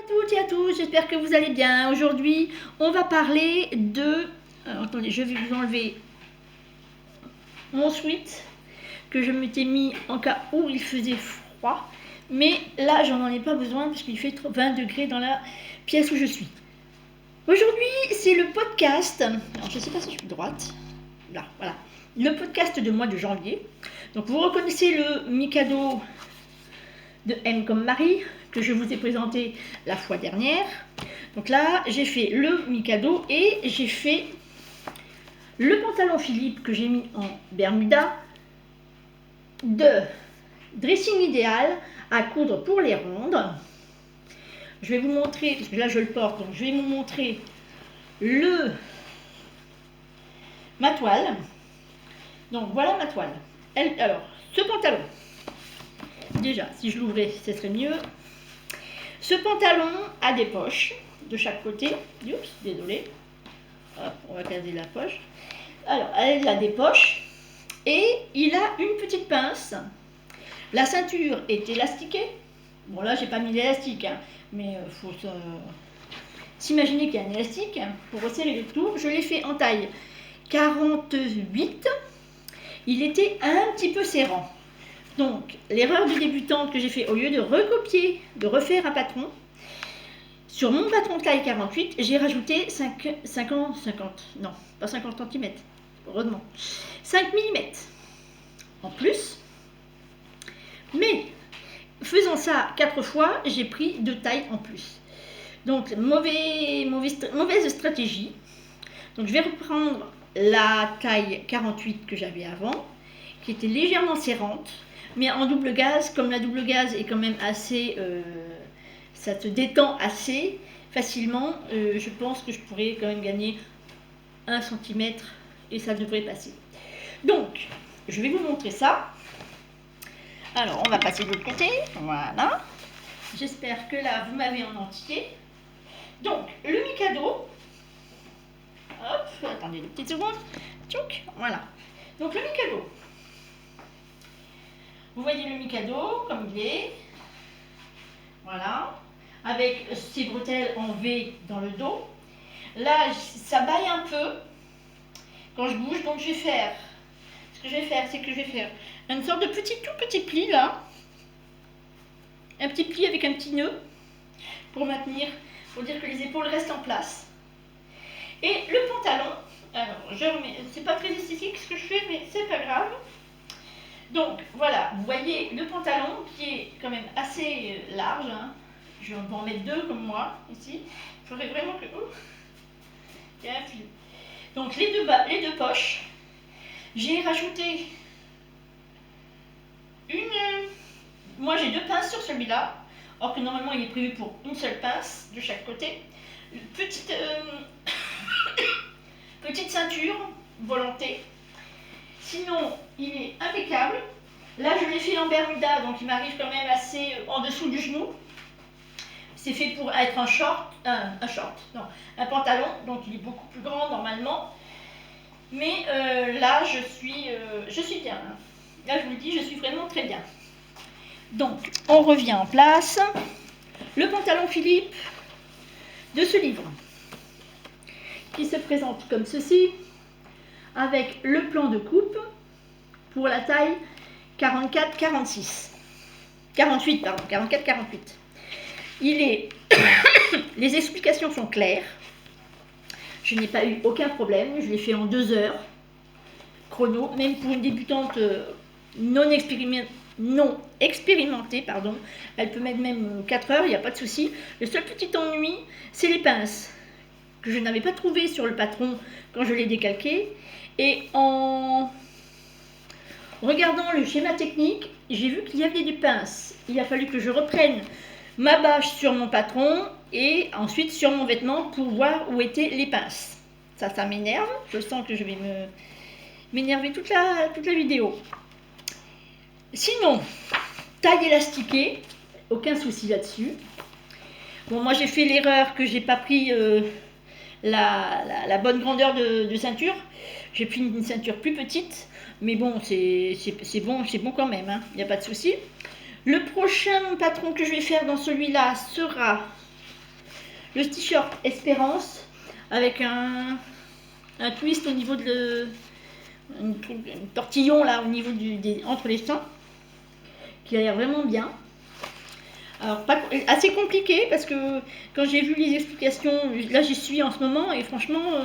toutes et à tous, j'espère que vous allez bien. Aujourd'hui, on va parler de... Alors, attendez, je vais vous enlever mon sweat que je m'étais mis en cas où il faisait froid. Mais là, j'en ai pas besoin parce qu'il fait 20 degrés dans la pièce où je suis. Aujourd'hui, c'est le podcast... Alors, je ne sais pas si je suis droite. Là, voilà. Le podcast de mois de janvier. Donc, vous reconnaissez le Mikado de M comme Marie que je vous ai présenté la fois dernière. Donc là, j'ai fait le Mikado et j'ai fait le pantalon Philippe que j'ai mis en Bermuda de dressing idéal à coudre pour les rondes. Je vais vous montrer, parce que là je le porte, donc je vais vous montrer ma toile. Donc voilà ma toile. Alors, ce pantalon, déjà, si je l'ouvrais, ce serait mieux. Ce pantalon a des poches de chaque côté. Oups, désolé. Hop, on va caser la poche. Alors, elle a des poches et il a une petite pince. La ceinture est élastiquée. Bon, là, j'ai pas mis l'élastique, hein, mais il faut s'imaginer qu'il y a un élastique pour resserrer le tour. Je l'ai fait en taille 48. Il était un petit peu serrant. Donc, l'erreur de débutante que j'ai fait, au lieu de recopier, de refaire un patron, sur mon patron taille 48, j'ai rajouté 50, non, pas 50 cm, heureusement, 5 mm en plus. Mais, faisant ça 4 fois, j'ai pris 2 tailles en plus. Donc, mauvaise stratégie. Donc, je vais reprendre la taille 48 que j'avais avant, qui était légèrement serrante. Mais en double gaze, comme la double gaze est quand même assez, ça se détend assez facilement, je pense que je pourrais quand même gagner 1 cm et ça devrait passer. Donc, je vais vous montrer ça. Alors, on va passer de l'autre côté, voilà. J'espère que là, vous m'avez en entier. Donc, le Mikado, hop, attendez 2 petites secondes, tchouk, voilà. Donc, le Mikado. Vous voyez le Mikado comme il est, voilà, avec ses bretelles en V dans le dos. Là, ça baille un peu quand je bouge, donc ce que je vais faire, c'est que je vais faire une sorte de tout petit pli là, un petit pli avec un petit nœud pour maintenir, pour dire que les épaules restent en place. Et le pantalon, alors je remets, c'est pas très esthétique ce que je fais, mais c'est pas grave. Donc voilà, vous voyez le pantalon qui est quand même assez large, hein. Je vais en mettre 2 comme moi ici. Il faudrait vraiment que... il y a un fil. Donc les deux poches, j'ai rajouté moi j'ai 2 pinces sur celui-là, or que normalement il est prévu pour une seule pince de chaque côté. Petite ceinture volantée. Sinon, il est impeccable. Là, je l'ai fait en Bermuda, donc il m'arrive quand même assez en dessous du genou. C'est fait pour être un pantalon, donc il est beaucoup plus grand normalement. Mais là, je suis bien. Hein. Là, je vous le dis, je suis vraiment très bien. Donc, on revient en place. Le pantalon Philippe de ce livre, qui se présente comme ceci, avec le plan de coupe pour la taille 44-46. 48, pardon, 44-48. Les explications sont claires. Je n'ai pas eu aucun problème. Je l'ai fait en 2 heures chrono, même pour une débutante non expérimentée, pardon. Elle peut mettre même 4 heures, il n'y a pas de souci. Le seul petit ennui, c'est les pinces que je n'avais pas trouvées sur le patron quand je l'ai décalqué. Et en regardant le schéma technique, j'ai vu qu'il y avait des pinces. Il a fallu que je reprenne ma bâche sur mon patron et ensuite sur mon vêtement pour voir où étaient les pinces. Ça m'énerve. Je sens que je vais m'énerver toute la vidéo. Sinon, taille élastiquée, aucun souci là-dessus. Bon, moi j'ai fait l'erreur que j'ai pas pris la bonne grandeur de ceinture. J'ai pris une ceinture plus petite, mais bon, c'est bon quand même, il n'y a pas de souci. Le prochain patron que je vais faire dans celui-là sera le t-shirt Espérance avec un twist au niveau de un tortillon là au niveau entre les seins qui a l'air vraiment bien. Alors assez compliqué parce que quand j'ai vu les explications, là j'y suis en ce moment et franchement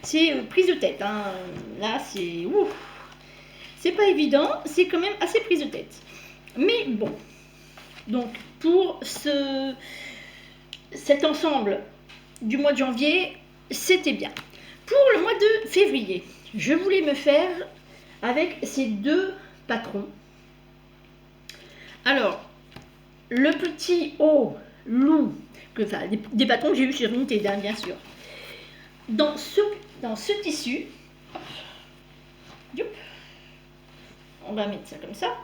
c'est prise de tête. Hein. Là c'est pas évident, c'est quand même assez prise de tête. Mais bon, donc pour cet ensemble du mois de janvier, c'était bien. Pour le mois de février, je voulais me faire avec ces deux patrons. Alors, le petit haut loup, enfin, des patrons que j'ai eu sur Vinted, hein, bien sûr. Dans ce tissu, on va mettre ça comme ça.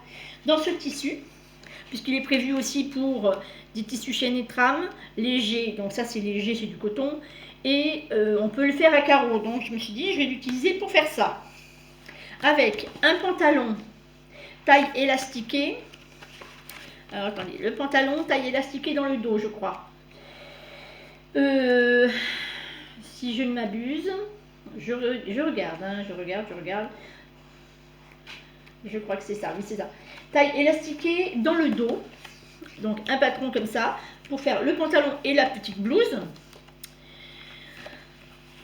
Dans ce tissu, puisqu'il est prévu aussi pour des tissus chaîne et trame, léger, donc ça c'est léger, c'est du coton, et on peut le faire à carreaux, donc je me suis dit je vais l'utiliser pour faire ça. Avec un pantalon taille élastiquée, alors attendez, le pantalon taille élastiquée dans le dos je crois. Si je ne m'abuse, je regarde, hein, je regarde. Je crois que c'est ça, oui c'est ça. Taille élastiquée dans le dos, donc un patron comme ça, pour faire le pantalon et la petite blouse.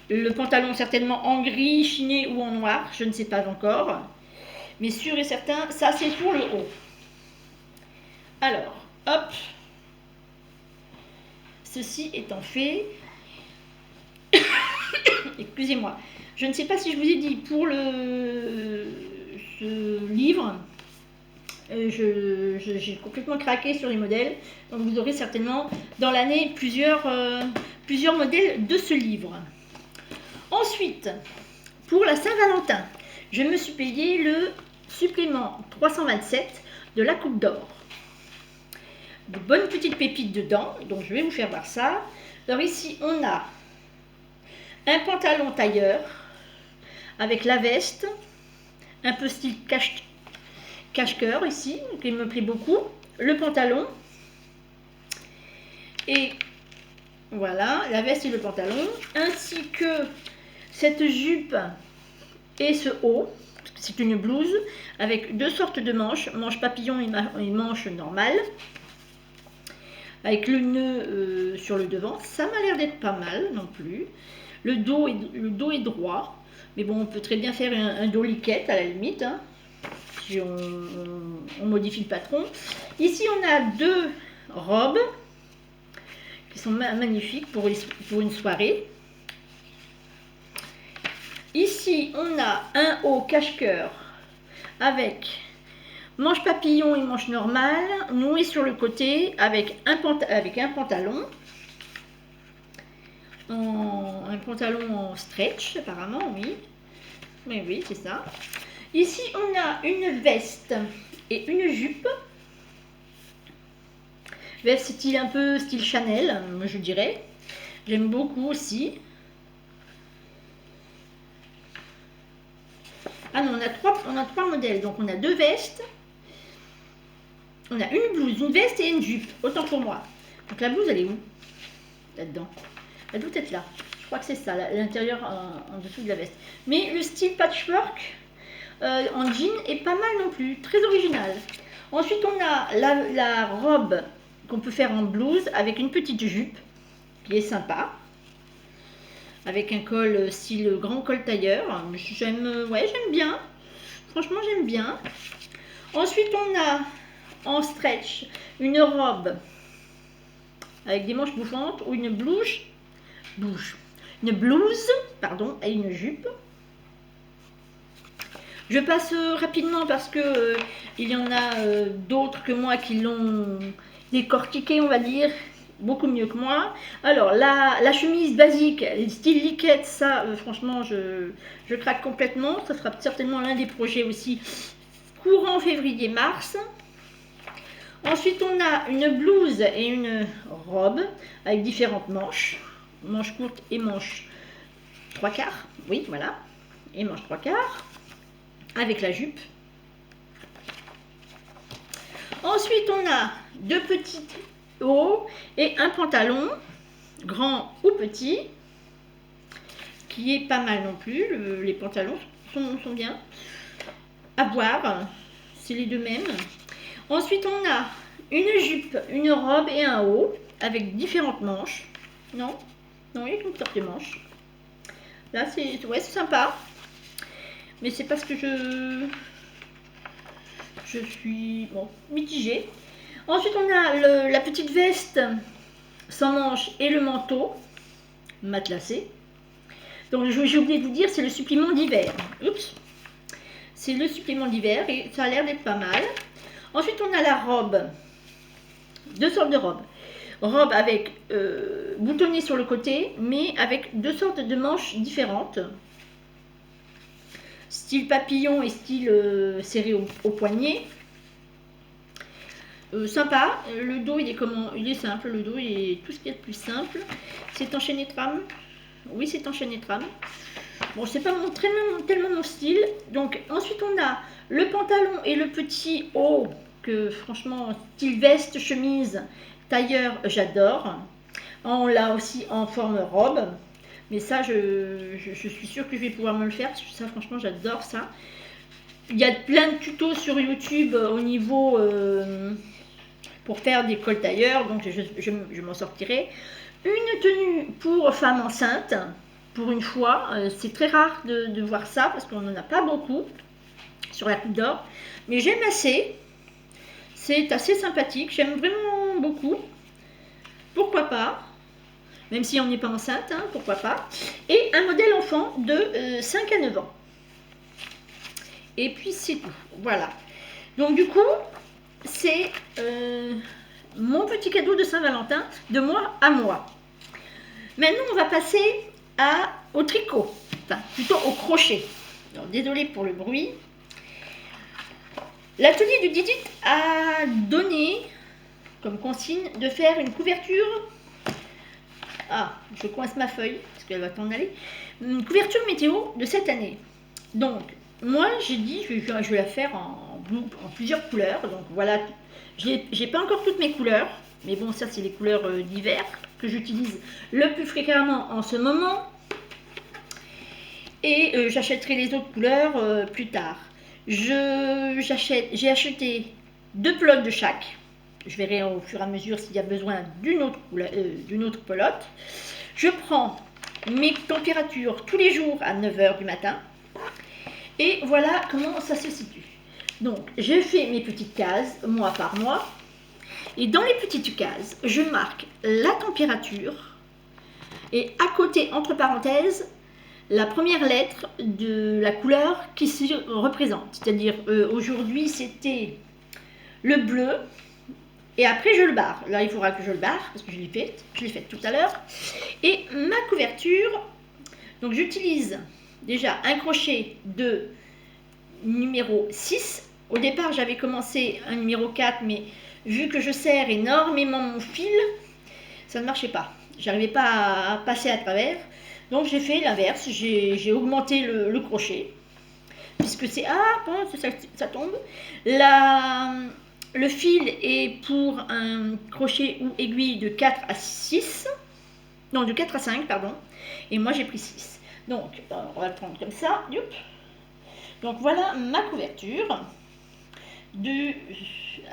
Le pantalon certainement en gris, chiné ou en noir, je ne sais pas encore. Mais sûr et certain, ça c'est pour le haut. Alors, hop. Ceci étant fait, excusez-moi, je ne sais pas si je vous ai dit pour ce livre, j'ai complètement craqué sur les modèles, donc vous aurez certainement dans l'année plusieurs modèles de ce livre. Ensuite, pour la Saint-Valentin, je me suis payé le supplément 327 de la Coupe d'Or. De bonnes petites pépites dedans, donc je vais vous faire voir ça. Alors ici, on a un pantalon tailleur avec la veste, un peu style cache-cœur ici, qui me plaît beaucoup, le pantalon, et voilà, la veste et le pantalon, ainsi que cette jupe et ce haut, c'est une blouse avec deux sortes de manches, manche papillon et manche normale, avec le nœud sur le devant, ça m'a l'air d'être pas mal non plus. Le dos est droit, mais bon, on peut très bien faire un dos liquette à la limite, hein, si on modifie le patron. Ici, on a deux robes qui sont magnifiques pour une soirée. Ici, on a un haut cache-cœur avec manche papillon et manche normale, noué sur le côté avec un pantalon. Un pantalon en stretch apparemment, oui. Mais oui, c'est ça. Ici, on a une veste et une jupe. Veste style un peu style Chanel, je dirais. J'aime beaucoup aussi. Ah non, on a trois modèles. Donc on a deux vestes. On a une blouse, une veste et une jupe. Autant pour moi. Donc la blouse, elle est où? Là-dedans. Elle doit être là. Je crois que c'est ça, l'intérieur en dessous de la veste. Mais le style patchwork en jean est pas mal non plus. Très original. Ensuite, on a la robe qu'on peut faire en blouse avec une petite jupe qui est sympa. Avec un col style grand col tailleur. J'aime bien. Franchement, j'aime bien. Ensuite, on a en stretch une robe avec des manches bouffantes ou une blouse et une jupe. Je passe rapidement parce que il y en a d'autres que moi qui l'ont décortiqué, on va dire, beaucoup mieux que moi. Alors la chemise basique, style liquette, ça franchement je craque complètement. Ça sera certainement l'un des projets aussi courant février-mars. Ensuite on a une blouse et une robe avec différentes manches courtes et manches 3/4, oui voilà, et manches 3/4 avec la jupe. Ensuite on a deux petites hauts et un pantalon grand ou petit, qui est pas mal non plus. Les pantalons sont bien. À voir, c'est les deux mêmes. Ensuite, on a une jupe, une robe et un haut avec différentes manches. Non, il y a qu'une sorte de manche. Là, c'est sympa. Mais c'est parce que je suis mitigée. Ensuite, on a la petite veste sans manches et le manteau matelassé. Donc, j'ai oublié de vous dire, c'est le supplément d'hiver. Oups. C'est le supplément d'hiver et ça a l'air d'être pas mal. Ensuite, on a la robe. Deux sortes de robes. Robe avec boutonné sur le côté, mais avec deux sortes de manches différentes. Style papillon et style serré au poignet. Sympa. Le dos, il est comment? Il est simple. Le dos, il est tout ce qu'il y a de plus simple. C'est en chaîne et trame. Oui, c'est en chaîne et trame. Bon, c'est pas tellement mon style. Donc, ensuite, on a le pantalon et le petit haut, que franchement, style veste, chemise, tailleur, j'adore. On l'a aussi en forme robe. Mais ça, je suis sûre que je vais pouvoir me le faire, parce que ça, franchement, j'adore ça. Il y a plein de tutos sur YouTube au niveau pour faire des cols tailleurs, donc je m'en sortirai. Une tenue pour femme enceinte, pour une fois. C'est très rare de voir ça, parce qu'on n'en a pas beaucoup sur la Coupe d'Or. Mais j'aime assez. C'est assez sympathique, j'aime vraiment beaucoup. Pourquoi pas? Même si on n'est pas enceinte, hein, pourquoi pas. Et un modèle enfant de 5 à 9 ans. Et puis c'est tout, voilà. Donc du coup, c'est mon petit cadeau de Saint-Valentin, de moi à moi. Maintenant, on va passer au tricot, enfin plutôt au crochet. Donc, désolée pour le bruit. L'atelier du Didit a donné comme consigne de faire une couverture. Ah, je coince ma feuille parce qu'elle va t'en aller. Une couverture météo de cette année. Donc, moi, j'ai dit je vais la faire en plusieurs couleurs. Donc voilà, j'ai pas encore toutes mes couleurs, mais bon, ça c'est les couleurs d'hiver que j'utilise le plus fréquemment en ce moment. Et j'achèterai les autres couleurs plus tard. J'ai acheté 2 pelotes de chaque. Je verrai au fur et à mesure s'il y a besoin d'une autre pelote. Je prends mes températures tous les jours à 9 h du matin. Et voilà comment ça se situe. Donc, j'ai fait mes petites cases, mois par mois. Et dans les petites cases, je marque la température. Et à côté, entre parenthèses, la première lettre de la couleur qui se représente. C'est-à-dire, aujourd'hui, c'était le bleu. Et après, je le barre. Là, il faudra que je le barre, parce que je l'ai fait tout à l'heure. Et ma couverture, donc j'utilise déjà un crochet de numéro 6. Au départ, j'avais commencé un numéro 4, mais vu que je serre énormément mon fil, ça ne marchait pas. J'arrivais pas à passer à travers. Donc, j'ai fait l'inverse. J'ai augmenté le crochet, puisque c'est... Ah, bon, ça tombe. Le fil est pour un crochet ou aiguille de 4 à 6. Non, de 4 à 5, pardon. Et moi, j'ai pris 6. Donc, on va le prendre comme ça. Youp. Donc, voilà ma couverture.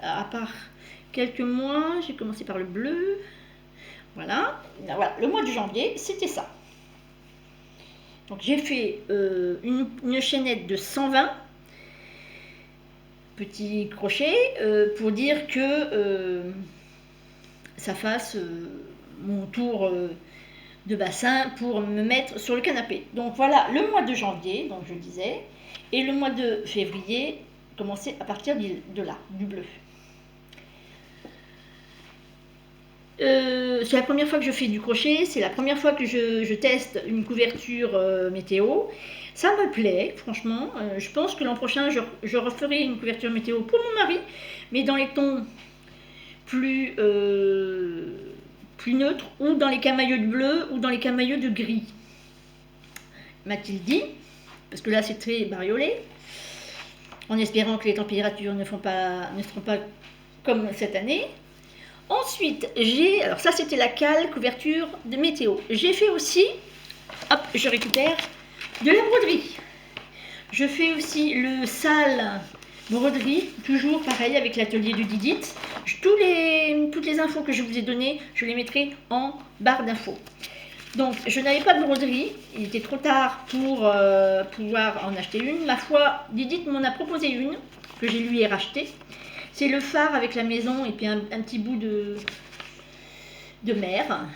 À part quelques mois, j'ai commencé par le bleu. Voilà. Voilà. Le mois de janvier, c'était ça. Donc, j'ai fait une chaînette de 120 petits crochets pour dire que ça fasse mon tour de bassin pour me mettre sur le canapé. Donc voilà le mois de janvier, donc je disais, et le mois de février, commencer à partir de là, du bleu. C'est la première fois que je fais du crochet, c'est la première fois que je teste une couverture météo. Ça me plaît, franchement. Je pense que l'an prochain, je referai une couverture météo pour mon mari, mais dans les tons plus neutres, ou dans les camaïeux de bleu, ou dans les camaïeux de gris. M'a-t-il dit, parce que là c'est très bariolé, en espérant que les températures ne seront pas comme cette année. Ensuite, alors ça c'était la cale couverture de météo. J'ai fait aussi, hop, je récupère de la broderie. Je fais aussi le sale broderie, toujours pareil avec l'atelier de Didit. Toutes les infos que je vous ai données, je les mettrai en barre d'infos. Donc, je n'avais pas de broderie, il était trop tard pour pouvoir en acheter une. Ma foi, Didit m'en a proposé une, que je lui ai rachetée. C'est le phare avec la maison et puis un petit bout de mer.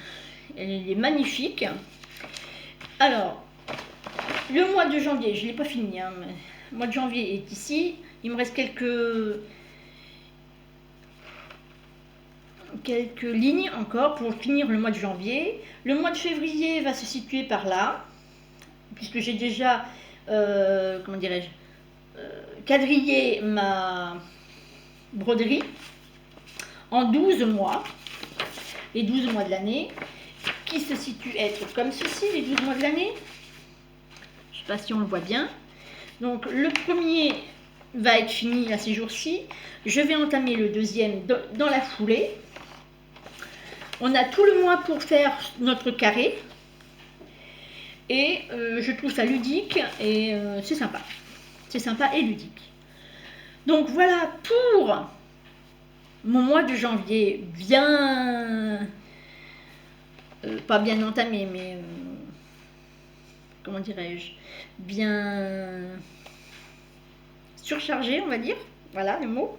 Elle est magnifique. Alors, le mois de janvier, je ne l'ai pas fini. Hein, mais le mois de janvier est ici. Il me reste quelques lignes encore pour finir le mois de janvier. Le mois de février va se situer par là, puisque j'ai déjà, quadrillé ma broderie en 12 mois, les 12 mois de l'année, qui se situent être comme ceci, les 12 mois de l'année. Je ne sais pas si on le voit bien. Donc le premier va être fini à ces jours-ci. Je vais entamer le deuxième dans la foulée. On a tout le mois pour faire notre carré. Et je trouve ça ludique et c'est sympa. C'est sympa et ludique. Donc voilà pour mon mois de janvier bien... pas bien entamé, mais... comment dirais-je, bien surchargé, on va dire. Voilà le mot.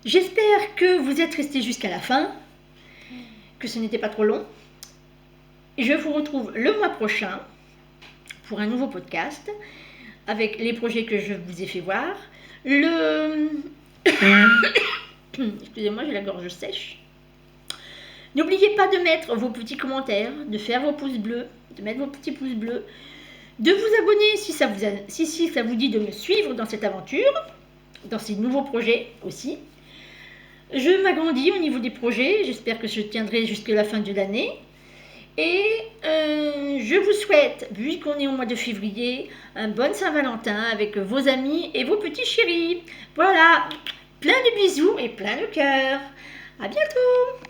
J'espère que vous êtes restés jusqu'à la fin, que ce n'était pas trop long. Je vous retrouve le mois prochain pour un nouveau podcast avec les projets que je vous ai fait voir. Excusez-moi, j'ai la gorge sèche. N'oubliez pas de mettre vos petits commentaires, de faire vos pouces bleus, de mettre vos petits pouces bleus, de vous abonner si ça vous dit de me suivre dans cette aventure, dans ces nouveaux projets aussi. Je m'agrandis au niveau des projets, j'espère que je tiendrai jusqu'à la fin de l'année. Et je vous souhaite, vu qu'on est au mois de février, un bon Saint-Valentin avec vos amis et vos petits chéris. Voilà, plein de bisous et plein de cœurs. À bientôt!